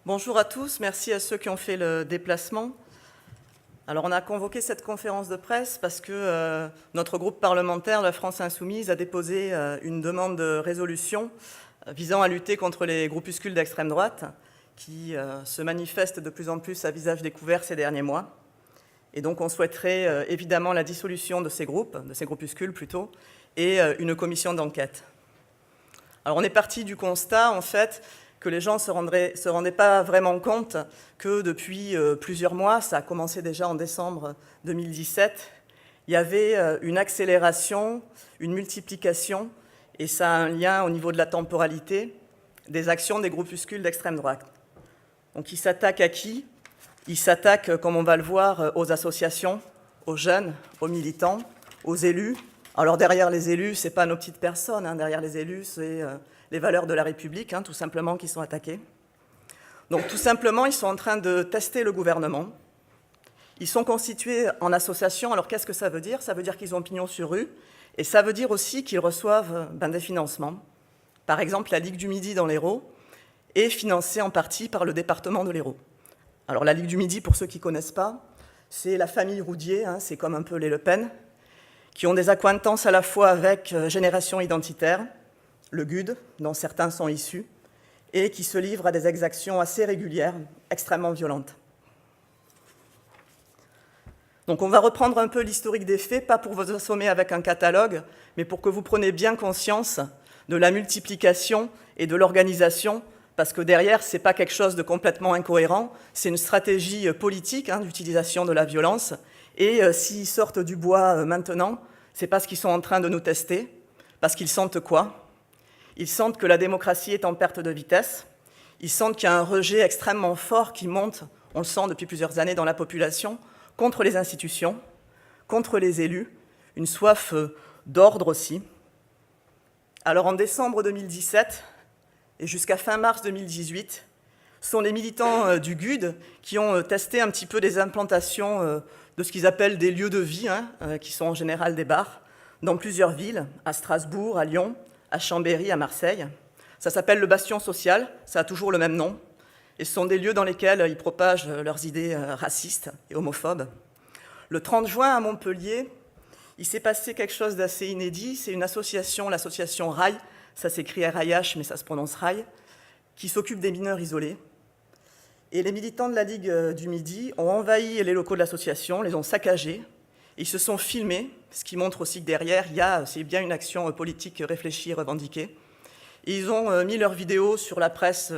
Bonjour à tous, merci à ceux qui ont fait le déplacement. Alors on a convoqué cette conférence de presse parce que notre groupe parlementaire, la France Insoumise, a déposé une demande de résolution visant à lutter contre les groupuscules d'extrême droite qui se manifestent de plus en plus à visage découvert ces derniers mois. Et donc on souhaiterait évidemment la dissolution de ces groupuscules plutôt, et une commission d'enquête. Alors on est parti du constat en fait que les gens ne se rendaient pas vraiment compte que depuis plusieurs mois, ça a commencé déjà en décembre 2017, il y avait une accélération, une multiplication, et ça a un lien au niveau de la temporalité, des actions des groupuscules d'extrême droite. Donc ils s'attaquent à qui? Ils s'attaquent, comme on va le voir, aux associations, aux jeunes, aux militants, aux élus. Alors derrière les élus, ce n'est pas nos petites personnes, hein. Derrière les élus, c'est les valeurs de la République, hein, tout simplement, qui sont attaquées. Donc tout simplement, ils sont en train de tester le gouvernement. Ils sont constitués en association. Alors qu'est-ce que ça veut dire? Ça veut dire qu'ils ont pignon sur rue, et ça veut dire aussi qu'ils reçoivent des financements. Par exemple, la Ligue du Midi dans l'Hérault est financée en partie par le département de l'Hérault. Alors la Ligue du Midi, pour ceux qui ne connaissent pas, c'est la famille Roudier, hein, c'est comme un peu les Le Pen, qui ont des accointances à la fois avec Génération Identitaire, le GUD, dont certains sont issus, et qui se livrent à des exactions assez régulières, extrêmement violentes. Donc on va reprendre un peu l'historique des faits, pas pour vous assommer avec un catalogue, mais pour que vous preniez bien conscience de la multiplication et de l'organisation, parce que derrière, ce n'est pas quelque chose de complètement incohérent, c'est une stratégie politique hein, d'utilisation de la violence, et s'ils sortent du bois maintenant, c'est parce qu'ils sont en train de nous tester, parce qu'ils sentent quoi? Ils sentent que la démocratie est en perte de vitesse, ils sentent qu'il y a un rejet extrêmement fort qui monte, on le sent depuis plusieurs années dans la population, contre les institutions, contre les élus, une soif d'ordre aussi. Alors en décembre 2017 et jusqu'à fin mars 2018, ce sont les militants du GUD qui ont testé un petit peu des implantations de ce qu'ils appellent des lieux de vie, hein, qui sont en général des bars, dans plusieurs villes, à Strasbourg, à Lyon, à Chambéry, à Marseille. Ça s'appelle le Bastion social, ça a toujours le même nom. Et ce sont des lieux dans lesquels ils propagent leurs idées racistes et homophobes. Le 30 juin, à Montpellier, il s'est passé quelque chose d'assez inédit. C'est une association, l'association RAI, ça s'écrit R-A-I-H, mais ça se prononce RAI, qui s'occupe des mineurs isolés. Et les militants de la Ligue du Midi ont envahi les locaux de l'association, les ont saccagés. Ils se sont filmés, ce qui montre aussi que derrière, c'est bien une action politique réfléchie, revendiquée. Et ils ont mis leurs vidéos sur la presse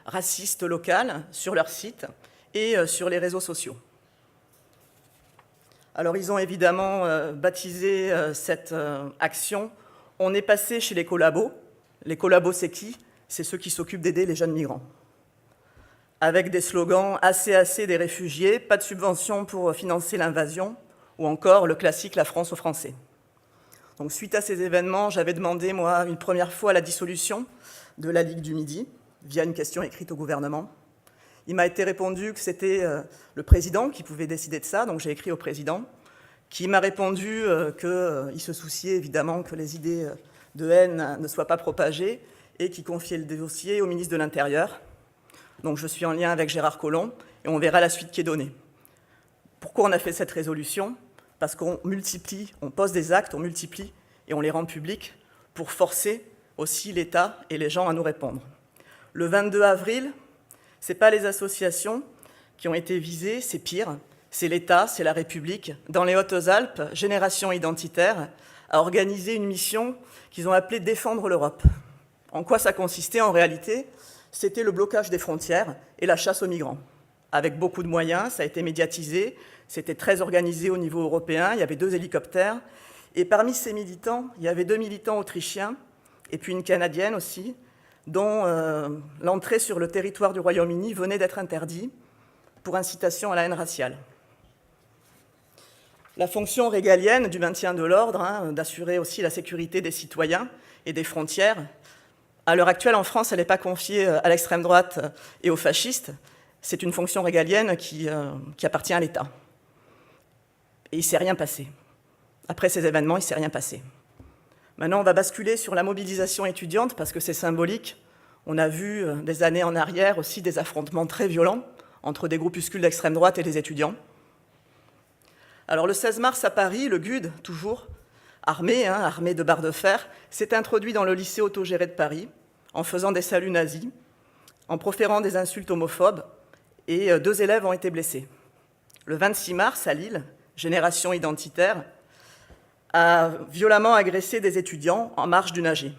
raciste locale, sur leur site et sur les réseaux sociaux. Alors ils ont évidemment baptisé cette action. On est passé chez les collabos. Les collabos, c'est qui? C'est ceux qui s'occupent d'aider les jeunes migrants. Avec des slogans « assez des réfugiés »,« pas de subventions pour financer l'invasion », ou encore le classique « La France aux Français ». Donc, suite à ces événements, j'avais demandé, moi, une première fois la dissolution de la Ligue du Midi, via une question écrite au gouvernement. Il m'a été répondu que c'était le président qui pouvait décider de ça, donc j'ai écrit au président, qui m'a répondu qu'il se souciait évidemment que les idées de haine ne soient pas propagées et qui confiait le dossier au ministre de l'Intérieur. Donc je suis en lien avec Gérard Collomb et on verra la suite qui est donnée. Pourquoi on a fait cette résolution? Parce qu'on multiplie, on pose des actes, on multiplie et on les rend publics pour forcer aussi l'État et les gens à nous répondre. Le 22 avril, ce n'est pas les associations qui ont été visées, c'est pire, c'est l'État, c'est la République. Dans les Hautes-Alpes, Génération Identitaire a organisé une mission qu'ils ont appelée « Défendre l'Europe ». En quoi ça consistait en réalité? C'était le blocage des frontières et la chasse aux migrants. Avec beaucoup de moyens, ça a été médiatisé, c'était très organisé au niveau européen, il y avait 2 hélicoptères. Et parmi ces militants, il y avait 2 militants autrichiens, et puis une Canadienne aussi, dont l'entrée sur le territoire du Royaume-Uni venait d'être interdite pour incitation à la haine raciale. La fonction régalienne du maintien de l'ordre, hein, d'assurer aussi la sécurité des citoyens et des frontières, à l'heure actuelle, en France, elle n'est pas confiée à l'extrême droite et aux fascistes. C'est une fonction régalienne qui appartient à l'État. Et il ne s'est rien passé. Après ces événements, il ne s'est rien passé. Maintenant, on va basculer sur la mobilisation étudiante, parce que c'est symbolique. On a vu des années en arrière aussi des affrontements très violents entre des groupuscules d'extrême droite et des étudiants. Alors le 16 mars à Paris, le GUD, toujours, armé de barres de fer, s'est introduit dans le lycée autogéré de Paris en faisant des saluts nazis, en proférant des insultes homophobes, et 2 élèves ont été blessés. Le 26 mars, à Lille, Génération Identitaire a violemment agressé des étudiants en marge d'une AG.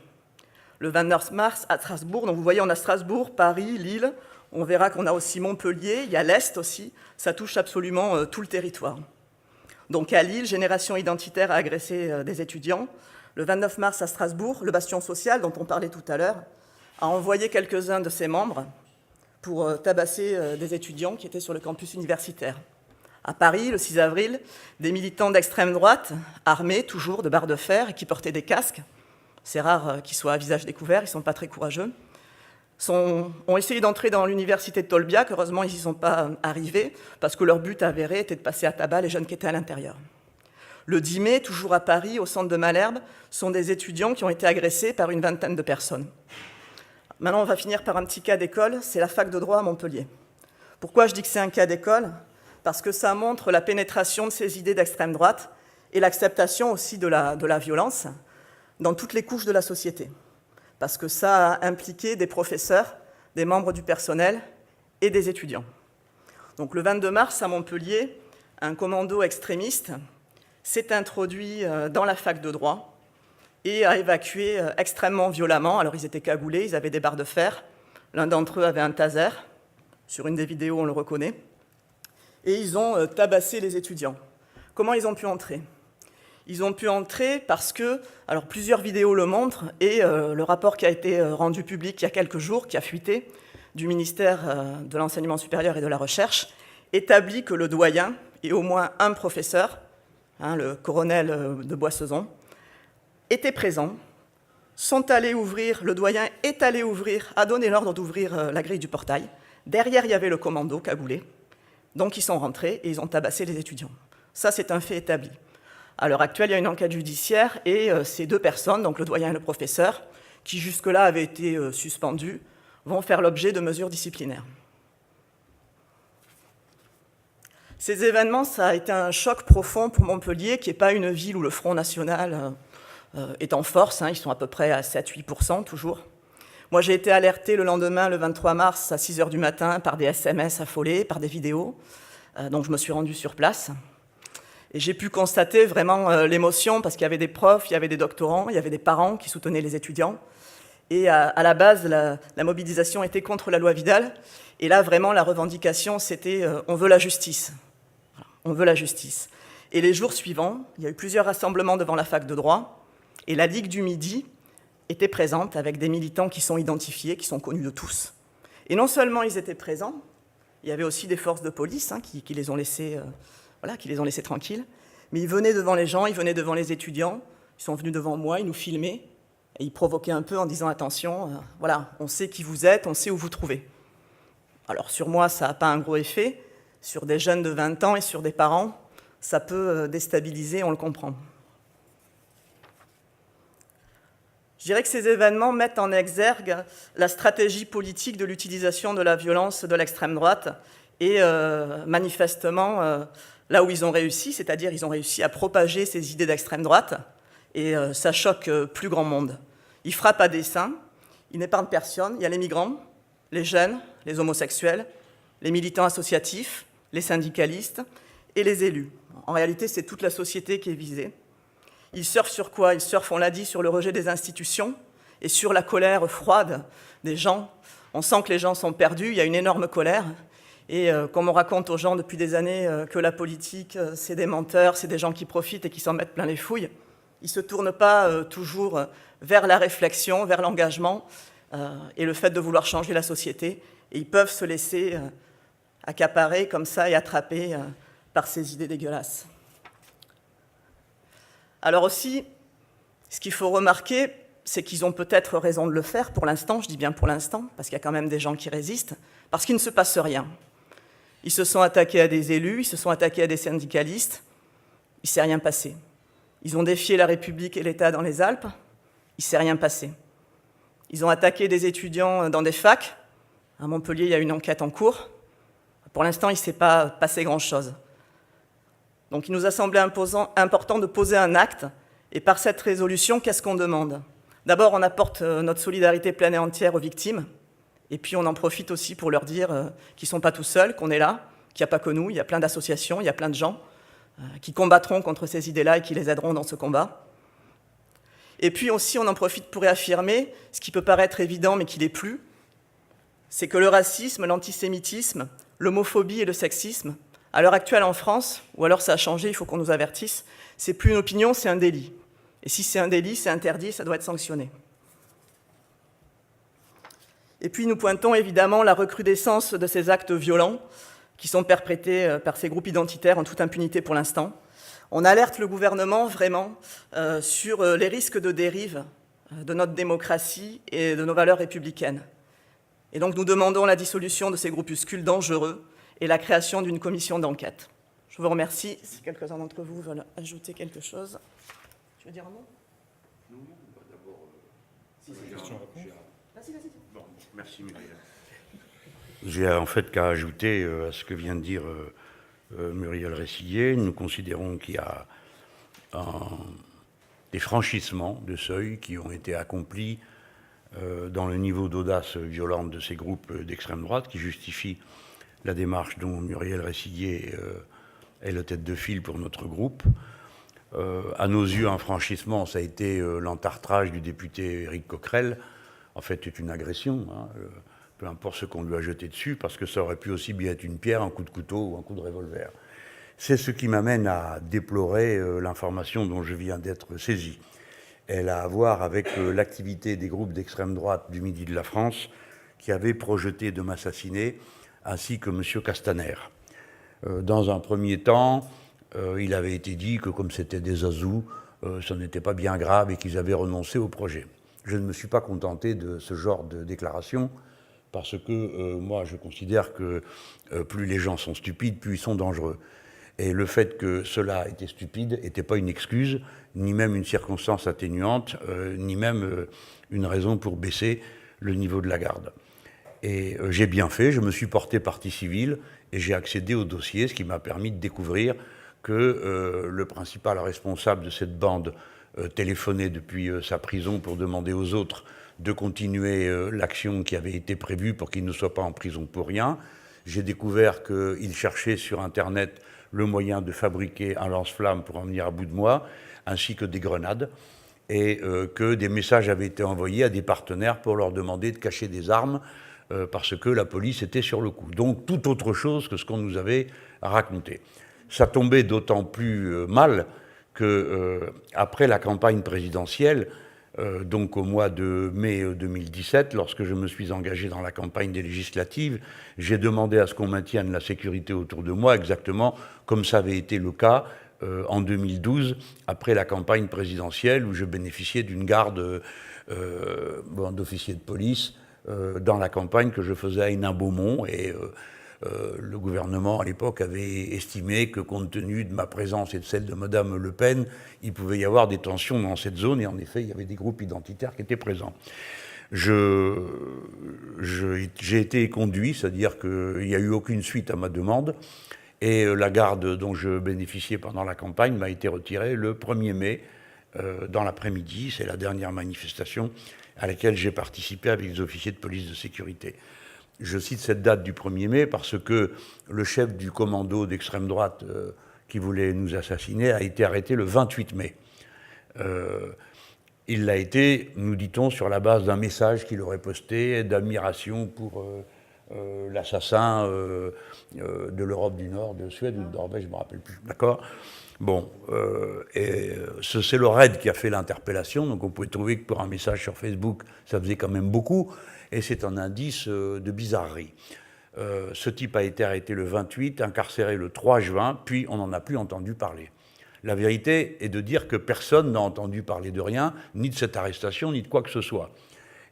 Le 29 mars, à Strasbourg, donc vous voyez, on a Strasbourg, Paris, Lille, on verra qu'on a aussi Montpellier, il y a l'Est aussi, ça touche absolument tout le territoire. Donc à Lille, Génération Identitaire a agressé des étudiants. Le 29 mars, à Strasbourg, le Bastion Social, dont on parlait tout à l'heure, a envoyé quelques-uns de ses membres pour tabasser des étudiants qui étaient sur le campus universitaire. À Paris, le 6 avril, des militants d'extrême droite, armés toujours de barres de fer et qui portaient des casques, c'est rare qu'ils soient à visage découvert, ils ne sont pas très courageux, ont essayé d'entrer dans l'université de Tolbiac. Heureusement, ils n'y sont pas arrivés, parce que leur but avéré était de passer à tabac les jeunes qui étaient à l'intérieur. Le 10 mai, toujours à Paris, au centre de Malherbe, sont des étudiants qui ont été agressés par une vingtaine de personnes. Maintenant, on va finir par un petit cas d'école, c'est la fac de droit à Montpellier. Pourquoi je dis que c'est un cas d'école ? Parce que ça montre la pénétration de ces idées d'extrême droite et l'acceptation aussi de la violence dans toutes les couches de la société. Parce que ça a impliqué des professeurs, des membres du personnel et des étudiants. Donc le 22 mars, à Montpellier, un commando extrémiste s'est introduit dans la fac de droit et a évacué extrêmement violemment. Alors ils étaient cagoulés, ils avaient des barres de fer, l'un d'entre eux avait un taser, sur une des vidéos on le reconnaît, et ils ont tabassé les étudiants. Comment ils ont pu entrer ? Ils ont pu entrer parce que, alors plusieurs vidéos le montrent, et le rapport qui a été rendu public il y a quelques jours, qui a fuité, du ministère de l'Enseignement supérieur et de la Recherche, établit que le doyen et au moins un professeur, le colonel de Boissezon, étaient présents, sont allés ouvrir, le doyen est allé ouvrir, a donné l'ordre d'ouvrir la grille du portail. Derrière, il y avait le commando cagoulé. Donc ils sont rentrés et ils ont tabassé les étudiants. Ça, c'est un fait établi. À l'heure actuelle, il y a une enquête judiciaire et ces 2 personnes, donc le doyen et le professeur, qui jusque-là avaient été suspendus, vont faire l'objet de mesures disciplinaires. Ces événements, ça a été un choc profond pour Montpellier, qui n'est pas une ville où le Front National est en force, ils sont à peu près à 7-8% toujours. Moi, j'ai été alertée le lendemain, le 23 mars, à 6h du matin, par des SMS affolés, par des vidéos. Donc je me suis rendue sur place. Et j'ai pu constater vraiment l'émotion, parce qu'il y avait des profs, il y avait des doctorants, il y avait des parents qui soutenaient les étudiants. Et à la base, la mobilisation était contre la loi Vidal. Et là, vraiment, la revendication, c'était « on veut la justice ». On veut la justice. Et les jours suivants, il y a eu plusieurs rassemblements devant la fac de droit. Et la Ligue du Midi était présente avec des militants qui sont identifiés, qui sont connus de tous. Et non seulement ils étaient présents, il y avait aussi des forces de police qui les ont laissés, qui les ont laissés tranquilles. Mais ils venaient devant les gens, ils venaient devant les étudiants, ils sont venus devant moi, ils nous filmaient, et ils provoquaient un peu en disant « attention, on sait qui vous êtes, on sait où vous trouvez ». Alors sur moi, ça n'a pas un gros effet. Sur des jeunes de 20 ans et sur des parents, ça peut déstabiliser, on le comprend. Je dirais que ces événements mettent en exergue la stratégie politique de l'utilisation de la violence de l'extrême droite et manifestement, là où ils ont réussi, c'est-à-dire ils ont réussi à propager ces idées d'extrême droite, et ça choque plus grand monde. Ils frappent à dessein, ils n'épargnent personne, il y a les migrants, les jeunes, les homosexuels, les militants associatifs, les syndicalistes et les élus. En réalité, c'est toute la société qui est visée. Ils surfent sur quoi ? Ils surfent, on l'a dit, sur le rejet des institutions et sur la colère froide des gens. On sent que les gens sont perdus, il y a une énorme colère. Et comme on raconte aux gens depuis des années que la politique, c'est des menteurs, c'est des gens qui profitent et qui s'en mettent plein les fouilles, ils ne se tournent pas toujours vers la réflexion, vers l'engagement et le fait de vouloir changer la société. Et ils peuvent se laisser accaparer comme ça et attraper par ces idées dégueulasses. Alors aussi, ce qu'il faut remarquer, c'est qu'ils ont peut-être raison de le faire pour l'instant, je dis bien pour l'instant, parce qu'il y a quand même des gens qui résistent, parce qu'il ne se passe rien. Ils se sont attaqués à des élus, ils se sont attaqués à des syndicalistes, il ne s'est rien passé. Ils ont défié la République et l'État dans les Alpes, il ne s'est rien passé. Ils ont attaqué des étudiants dans des facs. À Montpellier, il y a une enquête en cours. Pour l'instant, il ne s'est pas passé grand-chose. Donc il nous a semblé important de poser un acte. Et par cette résolution, qu'est-ce qu'on demande? D'abord, on apporte notre solidarité pleine et entière aux victimes. Et puis on en profite aussi pour leur dire qu'ils ne sont pas tout seuls, qu'on est là, qu'il n'y a pas que nous, il y a plein d'associations, il y a plein de gens qui combattront contre ces idées-là et qui les aideront dans ce combat. Et puis aussi, on en profite pour réaffirmer, ce qui peut paraître évident mais qui ne l'est plus, c'est que le racisme, l'antisémitisme, l'homophobie et le sexisme, à l'heure actuelle en France, ou alors ça a changé, il faut qu'on nous avertisse, c'est plus une opinion, c'est un délit. Et si c'est un délit, c'est interdit, ça doit être sanctionné. Et puis nous pointons évidemment la recrudescence de ces actes violents qui sont perpétrés par ces groupes identitaires en toute impunité pour l'instant. On alerte le gouvernement vraiment sur les risques de dérive de notre démocratie et de nos valeurs républicaines. Et donc nous demandons la dissolution de ces groupuscules dangereux et la création d'une commission d'enquête. Je vous remercie. Si quelques-uns d'entre vous veulent ajouter quelque chose. Tu veux dire un mot? Non, d'abord... Vas-y. Bon, merci Muriel. J'ai en fait qu'à ajouter à ce que vient de dire Muriel Ressillier. Nous considérons qu'il y a des franchissements de seuil qui ont été accomplis dans le niveau d'audace violente de ces groupes d'extrême droite qui justifient la démarche dont Muriel Ressillier est la tête de file pour notre groupe. À nos yeux, un franchissement, ça a été l'entartrage du député Éric Coquerel. En fait, c'est une agression, hein, peu importe ce qu'on lui a jeté dessus, parce que ça aurait pu aussi bien être une pierre, un coup de couteau ou un coup de revolver. C'est ce qui m'amène à déplorer l'information dont je viens d'être saisi. Elle a à voir avec l'activité des groupes d'extrême droite du Midi de la France qui avaient projeté de m'assassiner, ainsi que M. Castaner. Dans un premier temps, il avait été dit que comme c'était des azous, ça n'était pas bien grave et qu'ils avaient renoncé au projet. Je ne me suis pas contenté de ce genre de déclaration parce que moi, je considère que plus les gens sont stupides, plus ils sont dangereux. Et le fait que cela était stupide n'était pas une excuse, ni même une circonstance atténuante, ni même une raison pour baisser le niveau de la garde. Et j'ai bien fait, je me suis porté partie civile et j'ai accédé au dossier, ce qui m'a permis de découvrir que le principal responsable de cette bande téléphonait depuis sa prison pour demander aux autres de continuer l'action qui avait été prévue pour qu'il ne soit pas en prison pour rien. J'ai découvert qu'il cherchait sur Internet le moyen de fabriquer un lance-flamme pour en venir à bout de moi, ainsi que des grenades, et que des messages avaient été envoyés à des partenaires pour leur demander de cacher des armes parce que la police était sur le coup. Donc tout autre chose que ce qu'on nous avait raconté. Ça tombait d'autant plus mal que après la campagne présidentielle, donc au mois de mai 2017, lorsque je me suis engagé dans la campagne des législatives, j'ai demandé à ce qu'on maintienne la sécurité autour de moi, exactement comme ça avait été le cas en 2012, après la campagne présidentielle, où je bénéficiais d'une garde d'officiers de police dans la campagne que je faisais à Hénin-Beaumont. Et le gouvernement, à l'époque, avait estimé que, compte tenu de ma présence et de celle de Mme Le Pen, il pouvait y avoir des tensions dans cette zone, et en effet, il y avait des groupes identitaires qui étaient présents. J'ai été conduit, c'est-à-dire qu'il n'y a eu aucune suite à ma demande, et la garde dont je bénéficiais pendant la campagne m'a été retirée le 1er mai, dans l'après-midi. C'est la dernière manifestation à laquelle j'ai participé avec les officiers de police de sécurité. Je cite cette date du 1er mai parce que le chef du commando d'extrême droite qui voulait nous assassiner a été arrêté le 28 mai. Il l'a été, nous dit-on, sur la base d'un message qu'il aurait posté d'admiration pour l'assassin de l'Europe du Nord, de Suède ou de Norvège, je ne me rappelle plus. D'accord ? Bon, c'est le RAID qui a fait l'interpellation, donc on pouvait trouver que pour un message sur Facebook, ça faisait quand même beaucoup, et c'est un indice de bizarrerie. Ce type a été arrêté le 28, incarcéré le 3 juin, puis on n'en a plus entendu parler. La vérité est de dire que personne n'a entendu parler de rien, ni de cette arrestation, ni de quoi que ce soit.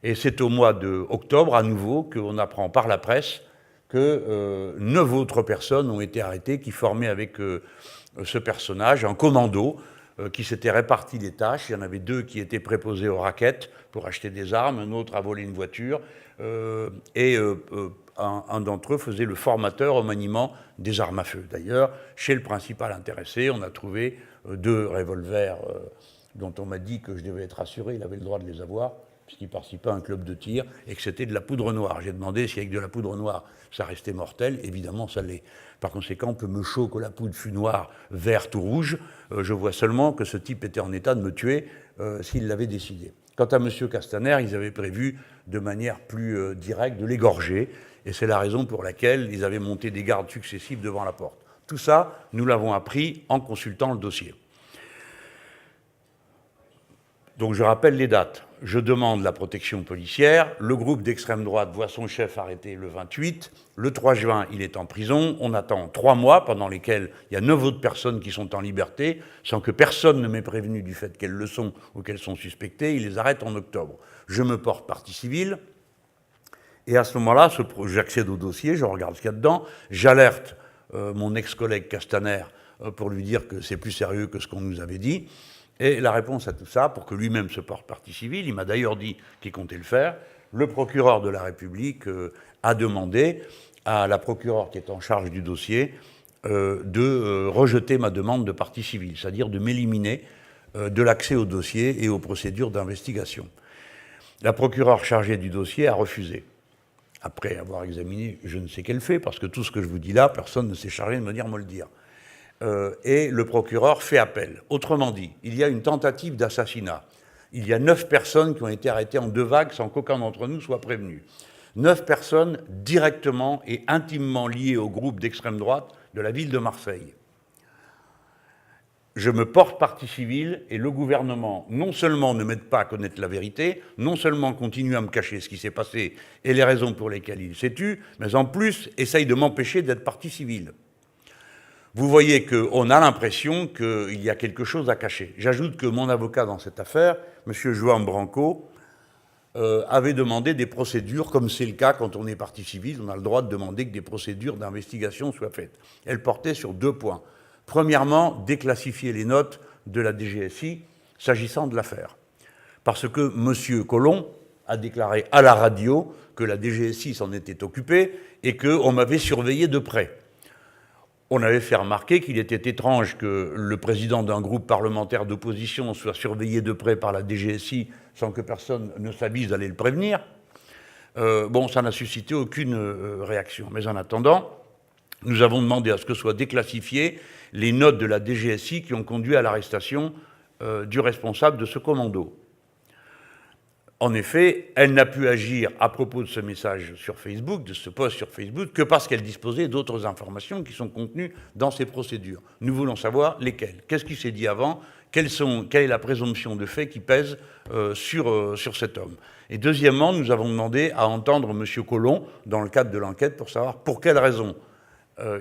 Et c'est au mois d'octobre, à nouveau, qu'on apprend par la presse que 9 autres personnes ont été arrêtées qui formaient avec ce personnage un commando qui s'étaient répartis les tâches. Il y en avait 2 qui étaient préposés aux raquettes pour acheter des armes, un autre à voler une voiture, et un d'entre eux faisait le formateur au maniement des armes à feu. D'ailleurs, chez le principal intéressé, on a trouvé 2 revolvers dont on m'a dit que je devais être assuré, il avait le droit de les avoir, puisqu'il participait à un club de tir, et que c'était de la poudre noire. J'ai demandé si avec de la poudre noire, ça restait mortel. Évidemment, ça l'est. Par conséquent, peu me chaud que la poudre fût noire, verte ou rouge. Je vois seulement que ce type était en état de me tuer s'il l'avait décidé. Quant à M. Castaner, ils avaient prévu de manière plus directe de l'égorger, et c'est la raison pour laquelle ils avaient monté des gardes successifs devant la porte. Tout ça, nous l'avons appris en consultant le dossier. Donc je rappelle les dates. Je demande la protection policière. Le groupe d'extrême droite voit son chef arrêté le 28. Le 3 juin, il est en prison. On attend 3 mois pendant lesquels il y a 9 autres personnes qui sont en liberté, sans que personne ne m'ait prévenu du fait qu'elles le sont ou qu'elles sont suspectées. Il les arrête en octobre. Je me porte partie civile. Et à ce moment-là, j'accède au dossier, je regarde ce qu'il y a dedans. J'alerte mon ex-collègue Castaner pour lui dire que c'est plus sérieux que ce qu'on nous avait dit. Et la réponse à tout ça, pour que lui-même se porte partie civile, il m'a d'ailleurs dit qu'il comptait le faire, le procureur de la République a demandé à la procureure qui est en charge du dossier de rejeter ma demande de partie civile, c'est-à-dire de m'éliminer de l'accès au dossier et aux procédures d'investigation. La procureure chargée du dossier a refusé. Après avoir examiné je ne sais quel fait, parce que tout ce que je vous dis là, personne ne s'est chargé de me le dire. Et le procureur fait appel. Autrement dit, il y a une tentative d'assassinat. Il y a 9 personnes qui ont été arrêtées en 2 vagues sans qu'aucun d'entre nous soit prévenu. 9 personnes directement et intimement liées au groupe d'extrême droite de la ville de Marseille. Je me porte partie civile et le gouvernement non seulement ne m'aide pas à connaître la vérité, non seulement continue à me cacher ce qui s'est passé et les raisons pour lesquelles il s'est tué, mais en plus essaye de m'empêcher d'être partie civile. Vous voyez qu'on a l'impression qu'il y a quelque chose à cacher. J'ajoute que mon avocat dans cette affaire, M. Joan Branco, avait demandé des procédures, comme c'est le cas quand on est partie civile, on a le droit de demander que des procédures d'investigation soient faites. Elles portaient sur 2 points. Premièrement, déclassifier les notes de la DGSI s'agissant de l'affaire. Parce que M. Collomb a déclaré à la radio que la DGSI s'en était occupée et qu'on m'avait surveillé de près. On avait fait remarquer qu'il était étrange que le président d'un groupe parlementaire d'opposition soit surveillé de près par la DGSI sans que personne ne s'avise d'aller le prévenir. Bon, ça n'a suscité aucune réaction. Mais en attendant, nous avons demandé à ce que soient déclassifiées les notes de la DGSI qui ont conduit à l'arrestation du responsable de ce commando. En effet, elle n'a pu agir à propos de ce message sur Facebook, de ce post sur Facebook, que parce qu'elle disposait d'autres informations qui sont contenues dans ces procédures. Nous voulons savoir lesquelles. Qu'est-ce qui s'est dit avant ? Quelle est la présomption de fait qui pèse sur cet homme ? Et deuxièmement, nous avons demandé à entendre M. Collomb dans le cadre de l'enquête pour savoir pour quelle raison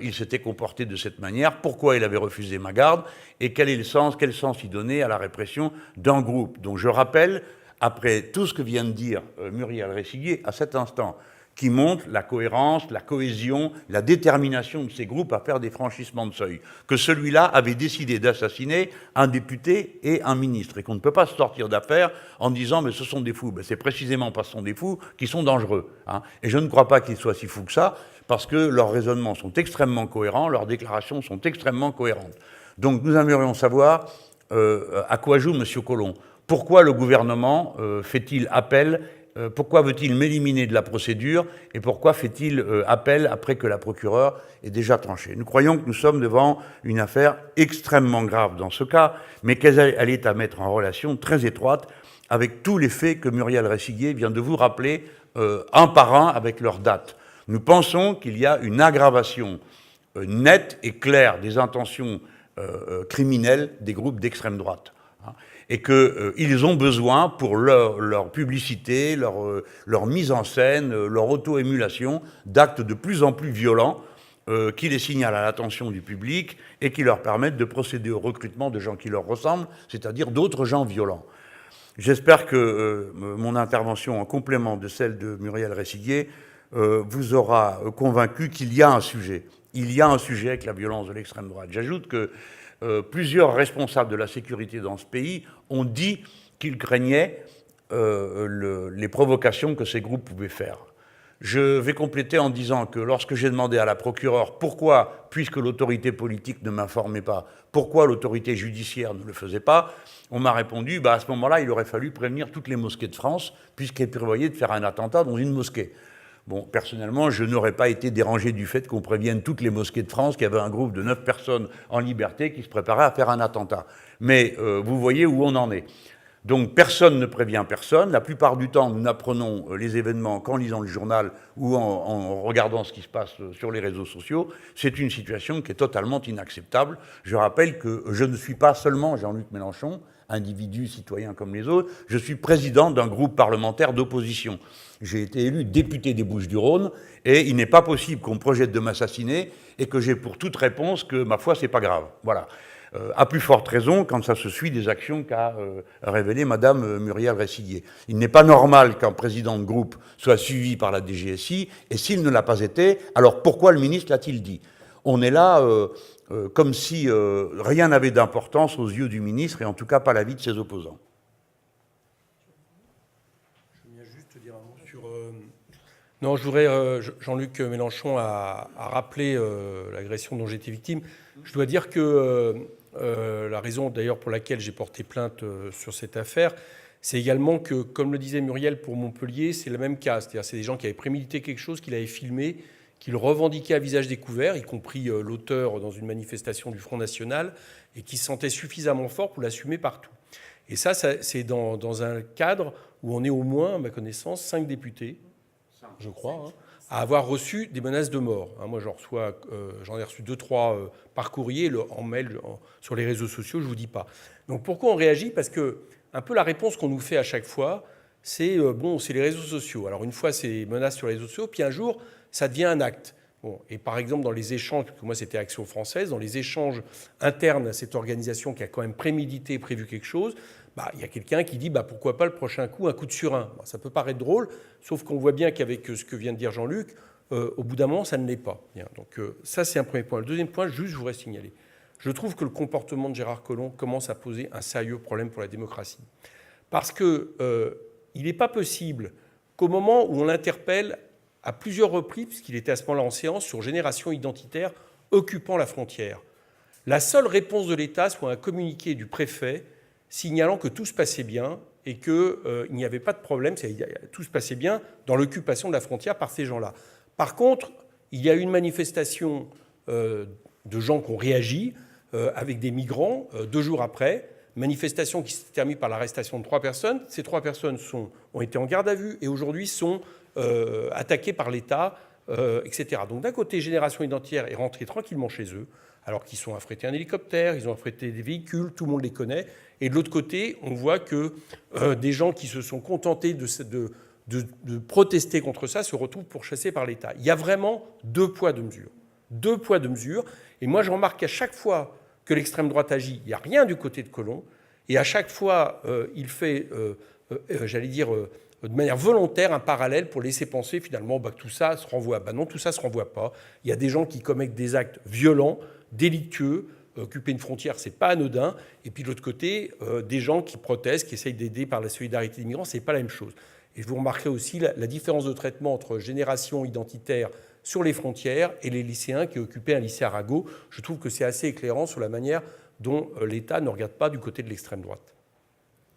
il s'était comporté de cette manière, pourquoi il avait refusé ma garde et quel sens il donnait à la répression d'un groupe dont je rappelle, après tout ce que vient de dire Muriel Réciguier à cet instant, qui montre la cohérence, la cohésion, la détermination de ces groupes à faire des franchissements de seuil, que celui-là avait décidé d'assassiner un député et un ministre, et qu'on ne peut pas se sortir d'affaire en disant « mais ce sont des fous ». Ben, c'est précisément parce que ce sont des fous qui sont dangereux. Hein. Et je ne crois pas qu'ils soient si fous que ça, parce que leurs raisonnements sont extrêmement cohérents, leurs déclarations sont extrêmement cohérentes. Donc nous aimerions savoir à quoi joue M. Collomb. Pourquoi le gouvernement fait-il appel, pourquoi veut-il m'éliminer de la procédure et pourquoi fait-il appel après que la procureure ait déjà tranché ? Nous croyons que nous sommes devant une affaire extrêmement grave dans ce cas, mais qu'elle est à mettre en relation très étroite avec tous les faits que Muriel Réciguier vient de vous rappeler un par un avec leurs dates. Nous pensons qu'il y a une aggravation nette et claire des intentions criminelles des groupes d'extrême droite. Et qu'ils ont besoin, pour leur publicité, leur mise en scène, leur auto-émulation, d'actes de plus en plus violents qui les signalent à l'attention du public et qui leur permettent de procéder au recrutement de gens qui leur ressemblent, c'est-à-dire d'autres gens violents. J'espère que mon intervention, en complément de celle de Muriel Réciguier, vous aura convaincu qu'il y a un sujet. Il y a un sujet avec la violence de l'extrême droite. J'ajoute que plusieurs responsables de la sécurité dans ce pays ont dit qu'ils craignaient les provocations que ces groupes pouvaient faire. Je vais compléter en disant que lorsque j'ai demandé à la procureure pourquoi, puisque l'autorité politique ne m'informait pas, pourquoi l'autorité judiciaire ne le faisait pas, on m'a répondu à ce moment-là, il aurait fallu prévenir toutes les mosquées de France, puisqu'elles prévoyaient de faire un attentat dans une mosquée. Bon, personnellement, je n'aurais pas été dérangé du fait qu'on prévienne toutes les mosquées de France qu'il y avait un groupe de 9 personnes en liberté qui se préparait à faire un attentat. Mais vous voyez où on en est. Donc personne ne prévient personne. La plupart du temps, nous n'apprenons les événements qu'en lisant le journal ou en regardant ce qui se passe sur les réseaux sociaux. C'est une situation qui est totalement inacceptable. Je rappelle que je ne suis pas seulement Jean-Luc Mélenchon, individu citoyen comme les autres, je suis président d'un groupe parlementaire d'opposition. J'ai été élu député des Bouches-du-Rhône et il n'est pas possible qu'on me projette de m'assassiner et que j'ai pour toute réponse que, ma foi, c'est pas grave. Voilà. À plus forte raison quand ça se suit des actions qu'a révélées Madame Muriel Réciguier. Il n'est pas normal qu'un président de groupe soit suivi par la DGSI, et s'il ne l'a pas été, alors pourquoi le ministre l'a-t-il dit? On est là comme si rien n'avait d'importance aux yeux du ministre, et en tout cas pas l'avis de ses opposants. Je viens juste te dire un mot sur... Non, je voudrais... Jean-Luc Mélenchon a rappelé l'agression dont j'ai été victime. Je dois dire que la raison d'ailleurs pour laquelle j'ai porté plainte sur cette affaire, c'est également que, comme le disait Muriel pour Montpellier, c'est le même cas. C'est-à-dire c'est des gens qui avaient prémédité quelque chose, qui l'avaient filmé, qui le revendiquaient à visage découvert, y compris l'auteur dans une manifestation du Front National, et qui se sentait suffisamment fort pour l'assumer partout. Et ça c'est dans un cadre où on est au moins, à ma connaissance, 5 députés, je crois, à avoir reçu des menaces de mort. Moi, j'en ai reçu 2-3 par courrier, en mail, sur les réseaux sociaux, je ne vous dis pas. Donc pourquoi on réagit? Parce que un peu la réponse qu'on nous fait à chaque fois, c'est c'est les réseaux sociaux. Alors une fois, c'est menaces sur les réseaux sociaux, puis un jour, ça devient un acte. Et par exemple, dans les échanges, parce que moi c'était Action française, dans les échanges internes à cette organisation qui a quand même prémédité, prévu quelque chose, il y a quelqu'un qui dit pourquoi pas le prochain coup, un coup de surin. Ça peut paraître drôle, sauf qu'on voit bien qu'avec ce que vient de dire Jean-Luc, au bout d'un moment, ça ne l'est pas. Bien. Donc ça, c'est un premier point. Le deuxième point, juste, je voudrais signaler. Je trouve que le comportement de Gérard Collomb commence à poser un sérieux problème pour la démocratie. Parce qu'il n'est pas possible qu'au moment où on l'interpelle à plusieurs reprises, puisqu'il était à ce moment-là en séance, sur génération identitaire occupant la frontière, la seule réponse de l'État soit un communiqué du préfet signalant que tout se passait bien et qu'il n'y avait pas de problème, tout se passait bien dans l'occupation de la frontière par ces gens-là. Par contre, il y a eu une manifestation de gens qui ont réagi avec des migrants 2 jours après, manifestation qui s'est terminée par l'arrestation de 3 personnes. Ces 3 personnes ont été en garde à vue et aujourd'hui sont attaquées par l'État, etc. Donc d'un côté, Génération Identitaire est rentrée tranquillement chez eux, alors qu'ils sont affrétés un hélicoptère, ils ont affrété des véhicules, tout le monde les connaît. Et de l'autre côté, on voit que des gens qui se sont contentés de protester contre ça se retrouvent pourchassés par l'État. Il y a vraiment 2 poids, 2 mesures. 2 poids, 2 mesures. Et moi, je remarque qu'à chaque fois que l'extrême droite agit, il n'y a rien du côté de Collomb. Et à chaque fois, il fait, de manière volontaire, un parallèle pour laisser penser finalement que tout ça se renvoie. Non, tout ça ne se renvoie pas. Il y a des gens qui commettent des actes violents, délictueux. Occuper une frontière, c'est pas anodin. Et puis de l'autre côté, des gens qui protestent, qui essayent d'aider par la solidarité des migrants, c'est pas la même chose. Et vous remarquerez aussi la différence de traitement entre Génération Identitaire sur les frontières et les lycéens qui occupaient un lycée Arago. Je trouve que c'est assez éclairant sur la manière dont l'État ne regarde pas du côté de l'extrême droite.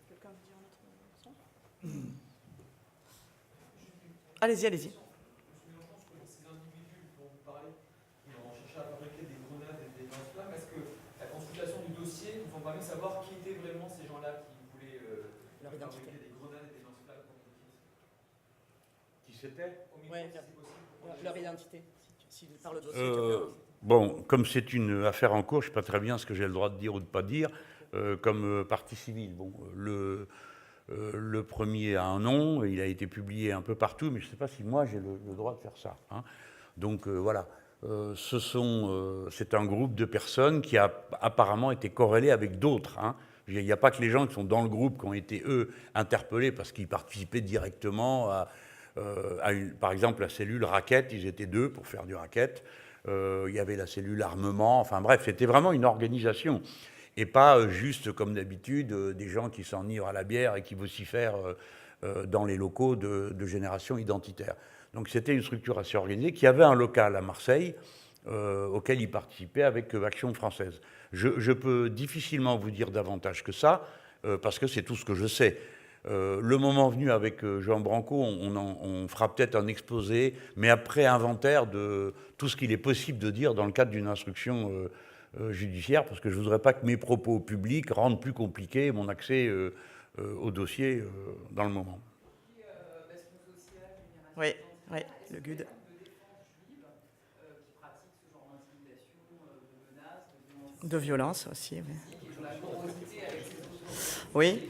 Quelqu'un veut dire un autre mot? Allez-y, allez-y. Savoir qui étaient vraiment ces gens-là qui voulaient fabriquer des grenades et des lance-flammes contre Qui c'était? Leur identité. S'il parle de dossier. Bon, comme c'est une affaire en cours, je ne sais pas très bien ce que j'ai le droit de dire ou de ne pas dire, comme partie civile. Bon, le premier a un nom, il a été publié un peu partout, mais je ne sais pas si moi j'ai le droit de faire ça. Donc voilà. C'est un groupe de personnes qui a apparemment été corrélé avec d'autres. Il n'y a pas que les gens qui sont dans le groupe qui ont été, eux, interpellés parce qu'ils participaient directement par exemple, la cellule racket. Ils étaient 2 pour faire du racket. il y avait la cellule armement, enfin bref, c'était vraiment une organisation. Et pas juste, comme d'habitude, des gens qui s'enivrent à la bière et qui vocifèrent dans les locaux de génération identitaire. Donc c'était une structure assez organisée qui avait un local à Marseille auquel il participait avec Action française. Je peux difficilement vous dire davantage que ça, parce que c'est tout ce que je sais. Le moment venu, avec Jean Branco, on fera peut-être un exposé, mais après inventaire de tout ce qu'il est possible de dire dans le cadre d'une instruction judiciaire, parce que je ne voudrais pas que mes propos publics rendent plus compliqué mon accès au dossier dans le moment. Oui, oui, le GUD. De violence aussi, oui. Oui.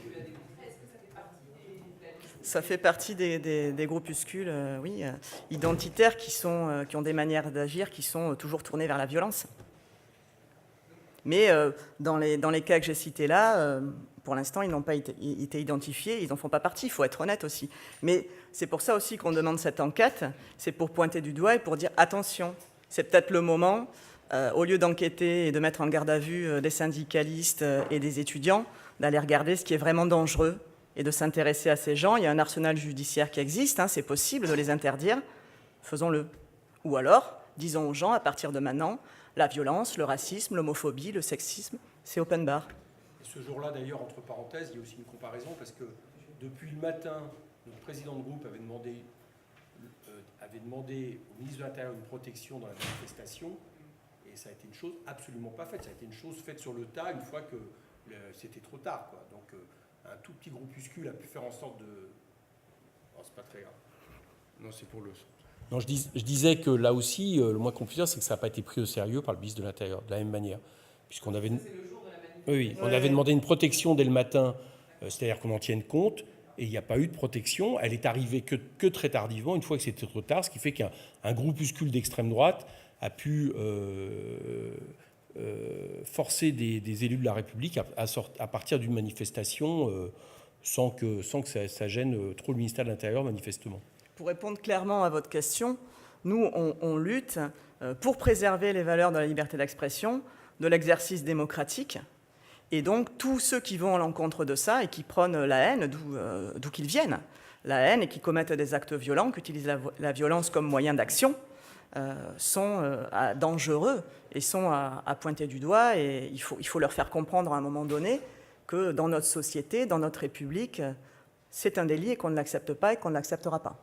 Ça fait partie des groupuscules, oui, identitaires qui ont des manières d'agir qui sont toujours tournées vers la violence. Mais dans les cas que j'ai cités là, pour l'instant, ils n'ont pas été identifiés, ils n'en font pas partie, il faut être honnête aussi. Mais c'est pour ça aussi qu'on demande cette enquête, c'est pour pointer du doigt et pour dire attention, c'est peut-être le moment, au lieu d'enquêter et de mettre en garde à vue des syndicalistes et des étudiants, d'aller regarder ce qui est vraiment dangereux et de s'intéresser à ces gens. Il y a un arsenal judiciaire qui existe, hein, c'est possible de les interdire, faisons-le. Ou alors, disons aux gens, à partir de maintenant, la violence, le racisme, l'homophobie, le sexisme, c'est open bar. Et ce jour-là, d'ailleurs, entre parenthèses, il y a aussi une comparaison, parce que depuis le matin, notre président de groupe avait demandé au ministre de l'Intérieur une protection dans la manifestation, et ça a été une chose absolument pas faite. Ça a été une chose faite sur le tas une fois que c'était trop tard, quoi. Donc, un tout petit groupuscule a pu faire en sorte de... Oh, c'est pas très grave. Non, c'est pour le... Non, je disais que là aussi, le moins qu'on puisse dire, c'est que ça n'a pas été pris au sérieux par le ministre de l'Intérieur, de la même manière. Puisqu'on avait... Oui, on avait demandé une protection dès le matin, c'est-à-dire qu'on en tienne compte, et il n'y a pas eu de protection. Elle est arrivée que très tardivement, une fois que c'était trop tard, ce qui fait qu'un groupuscule d'extrême droite a pu forcer des élus de la République à partir d'une manifestation sans que ça gêne trop le ministère de l'Intérieur, manifestement. Pour répondre clairement à votre question, nous, on lutte pour préserver les valeurs de la liberté d'expression, de l'exercice démocratique. Et donc, tous ceux qui vont à l'encontre de ça et qui prônent la haine, d'où qu'ils viennent, la haine et qui commettent des actes violents, qui utilisent la violence comme moyen d'action, sont dangereux et sont à pointer du doigt. Et il faut leur faire comprendre à un moment donné que dans notre société, dans notre République, c'est un délit et qu'on ne l'accepte pas et qu'on ne l'acceptera pas.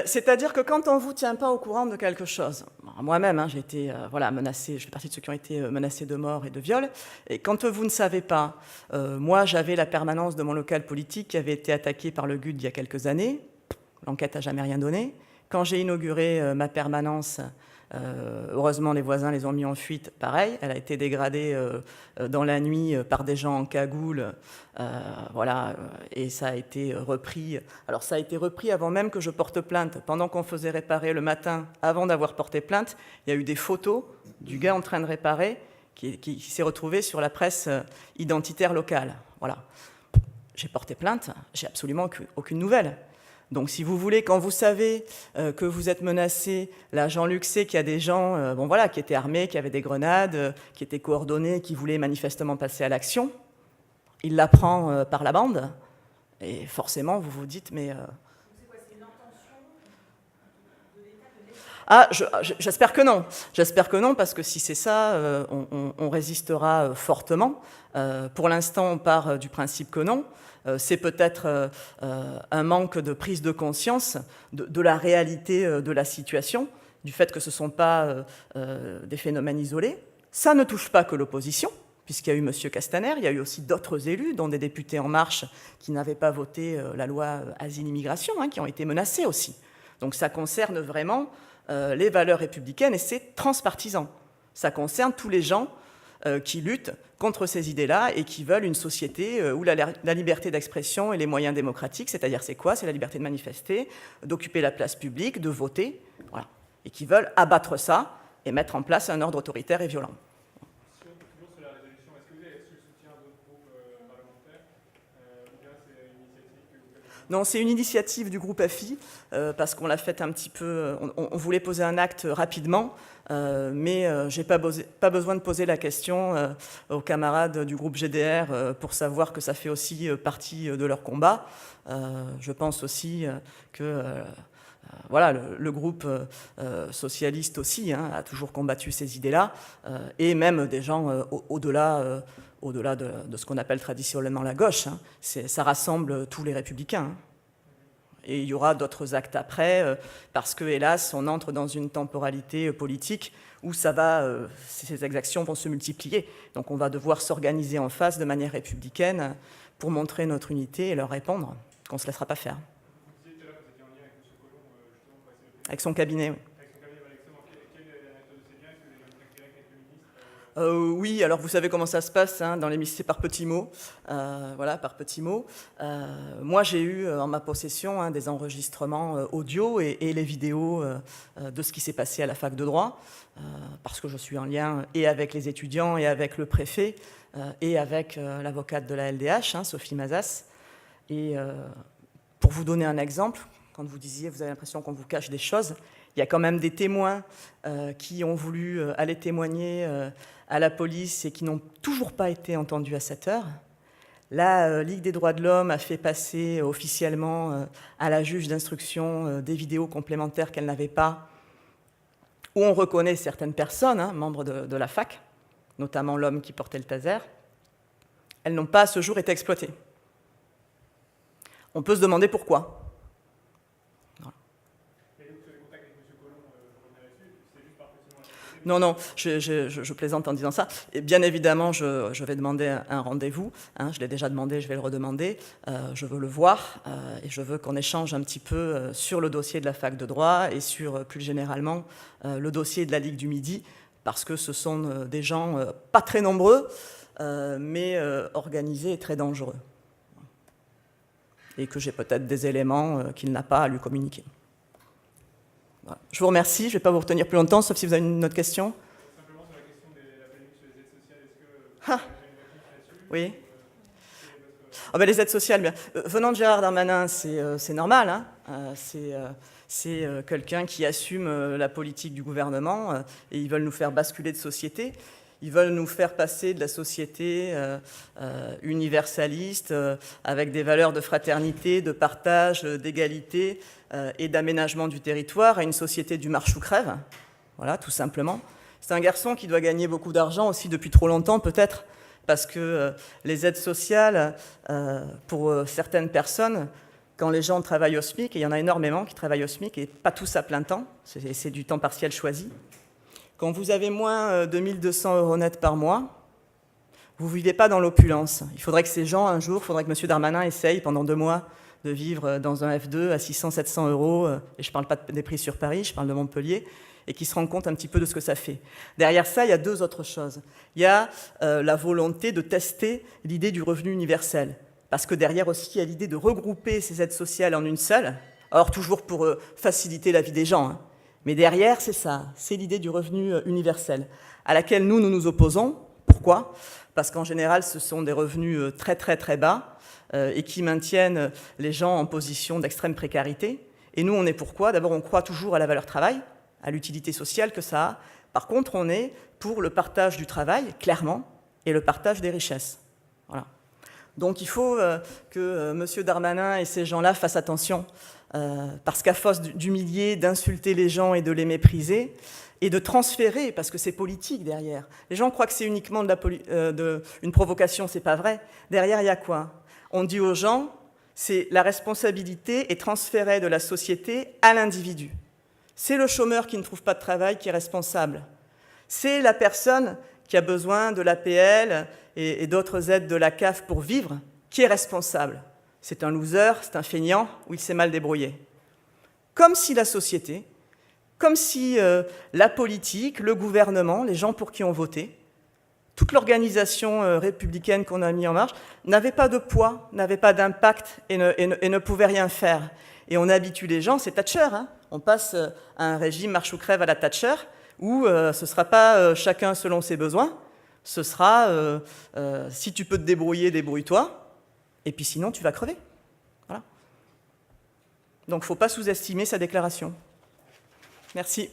C'est-à-dire que quand on ne vous tient pas au courant de quelque chose, moi-même, j'ai été menacée, je fais partie de ceux qui ont été menacés de mort et de viol, et quand vous ne savez pas, moi j'avais la permanence de mon local politique qui avait été attaqué par le GUD il y a quelques années, l'enquête n'a jamais rien donné. Quand j'ai inauguré ma permanence, heureusement les voisins les ont mis en fuite, pareil, elle a été dégradée dans la nuit par des gens en cagoule, et ça a été repris. Alors ça a été repris avant même que je porte plainte. Pendant qu'on faisait réparer le matin, avant d'avoir porté plainte, il y a eu des photos du gars en train de réparer qui s'est retrouvé sur la presse identitaire locale. Voilà. J'ai porté plainte, j'ai absolument aucune nouvelle. Donc, si vous voulez, quand vous savez que vous êtes menacé, là, Jean-Luc sait qu'il y a des gens qui étaient armés, qui avaient des grenades, qui étaient coordonnés, qui voulaient manifestement passer à l'action. Il l'apprend par la bande. Et forcément, vous vous dites, mais... C'est quoi, c'est une intention de l'État ? J'espère que non. J'espère que non, parce que si c'est ça, on résistera fortement. Pour l'instant, on part du principe que non. C'est peut-être un manque de prise de conscience de la réalité de la situation, du fait que ce ne sont pas des phénomènes isolés. Ça ne touche pas que l'opposition, puisqu'il y a eu M. Castaner, il y a eu aussi d'autres élus, dont des députés En Marche, qui n'avaient pas voté la loi Asile-Immigration, qui ont été menacés aussi. Donc ça concerne vraiment les valeurs républicaines et c'est transpartisan. Ça concerne tous les gens qui luttent contre ces idées-là et qui veulent une société où la liberté d'expression et les moyens démocratiques, c'est-à-dire c'est quoi ? C'est la liberté de manifester, d'occuper la place publique, de voter, voilà. Et qui veulent abattre ça et mettre en place un ordre autoritaire et violent. Toujours sur la résolution, est-ce que vous avez reçu le soutien d'autres groupes Non, c'est une initiative du groupe AFI, parce qu'on l'a faite un petit peu... On voulait poser un acte rapidement, mais je n'ai pas besoin de poser la question aux camarades du groupe GDR pour savoir que ça fait aussi partie de leur combat. Je pense aussi que... voilà, le groupe socialiste aussi a toujours combattu ces idées-là, et même des gens au-delà de ce qu'on appelle traditionnellement la gauche. Ça rassemble tous les républicains. Et il y aura d'autres actes après, parce que, hélas, on entre dans une temporalité politique où ces exactions vont se multiplier. Donc on va devoir s'organiser en face de manière républicaine pour montrer notre unité et leur répondre qu'on ne se laissera pas faire. Avec son cabinet, oui. Oui, alors vous savez comment ça se passe dans l'émission, c'est par petits mots. Voilà, par petits mots. Moi, j'ai eu en ma possession des enregistrements audio et les vidéos de ce qui s'est passé à la fac de droit, parce que je suis en lien et avec les étudiants et avec le préfet et avec l'avocate de la LDH, Sophie Mazas. Et pour vous donner un exemple, quand vous disiez, vous avez l'impression qu'on vous cache des choses, il y a quand même des témoins qui ont voulu aller témoigner à la police et qui n'ont toujours pas été entendus à cette heure. La Ligue des droits de l'homme a fait passer officiellement à la juge d'instruction des vidéos complémentaires qu'elle n'avait pas, où on reconnaît certaines personnes, membres de la fac, notamment l'homme qui portait le taser. Elles n'ont pas à ce jour été exploitées. On peut se demander pourquoi. Non, je plaisante en disant ça. Et bien évidemment, je vais demander un rendez-vous. Je l'ai déjà demandé, je vais le redemander. Je veux le voir et je veux qu'on échange un petit peu sur le dossier de la fac de droit et sur, plus généralement, le dossier de la Ligue du Midi, parce que ce sont des gens pas très nombreux, mais organisés et très dangereux. Et que j'ai peut-être des éléments qu'il n'a pas à lui communiquer. Voilà. Je vous remercie, je ne vais pas vous retenir plus longtemps, sauf si vous avez une autre question. Simplement sur la question de la polémique sur les aides sociales, est-ce que vous avez une réponse là-dessus? Oui. Les aides sociales, bien. Venant de Gérard Darmanin, c'est normal. C'est quelqu'un qui assume la politique du gouvernement et ils veulent nous faire basculer de société. Ils veulent nous faire passer de la société universaliste avec des valeurs de fraternité, de partage, d'égalité et d'aménagement du territoire à une société du marche ou crève. Voilà, tout simplement. C'est un garçon qui doit gagner beaucoup d'argent aussi depuis trop longtemps, peut-être, parce que les aides sociales, pour certaines personnes, quand les gens travaillent au SMIC, et il y en a énormément qui travaillent au SMIC, et pas tous à plein temps, c'est du temps partiel choisi. Quand vous avez moins de 1 200 € net par mois, vous ne vivez pas dans l'opulence. Il faudrait que ces gens, un jour, il faudrait que M. Darmanin essaye pendant 2 mois de vivre dans un F2 à 600-700 €, et je ne parle pas des prix sur Paris, je parle de Montpellier, et qui se rendent compte un petit peu de ce que ça fait. Derrière ça, il y a 2 autres choses. Il y a la volonté de tester l'idée du revenu universel, parce que derrière aussi, il y a l'idée de regrouper ces aides sociales en une seule, alors toujours pour faciliter la vie des gens, mais derrière, c'est ça, c'est l'idée du revenu universel, à laquelle nous nous opposons. Pourquoi ? Parce qu'en général, ce sont des revenus très très très bas et qui maintiennent les gens en position d'extrême précarité. Et nous, on est pourquoi ? D'abord, on croit toujours à la valeur travail, à l'utilité sociale que ça a. Par contre, on est pour le partage du travail, clairement, et le partage des richesses. Voilà. Donc il faut que M. Darmanin et ces gens-là fassent attention, parce qu'à force d'humilier, d'insulter les gens et de les mépriser, et de transférer, parce que c'est politique derrière. Les gens croient que c'est uniquement une provocation, c'est pas vrai. Derrière, il y a quoi ? On dit aux gens, c'est la responsabilité est transférée de la société à l'individu. C'est le chômeur qui ne trouve pas de travail qui est responsable. C'est la personne qui a besoin de l'APL et d'autres aides de la CAF pour vivre qui est responsable. C'est un loser, c'est un feignant, ou il s'est mal débrouillé. Comme si la société, comme si la politique, le gouvernement, les gens pour qui on votait, toute l'organisation républicaine qu'on a mis en marche, n'avait pas de poids, n'avait pas d'impact et ne pouvait rien faire. Et on habitue les gens, c'est Thatcher, on passe à un régime marche ou crève à la Thatcher, où ce ne sera pas chacun selon ses besoins, ce sera si tu peux te débrouiller, débrouille-toi, et puis sinon tu vas crever. Voilà. Donc il ne faut pas sous-estimer sa déclaration. Merci.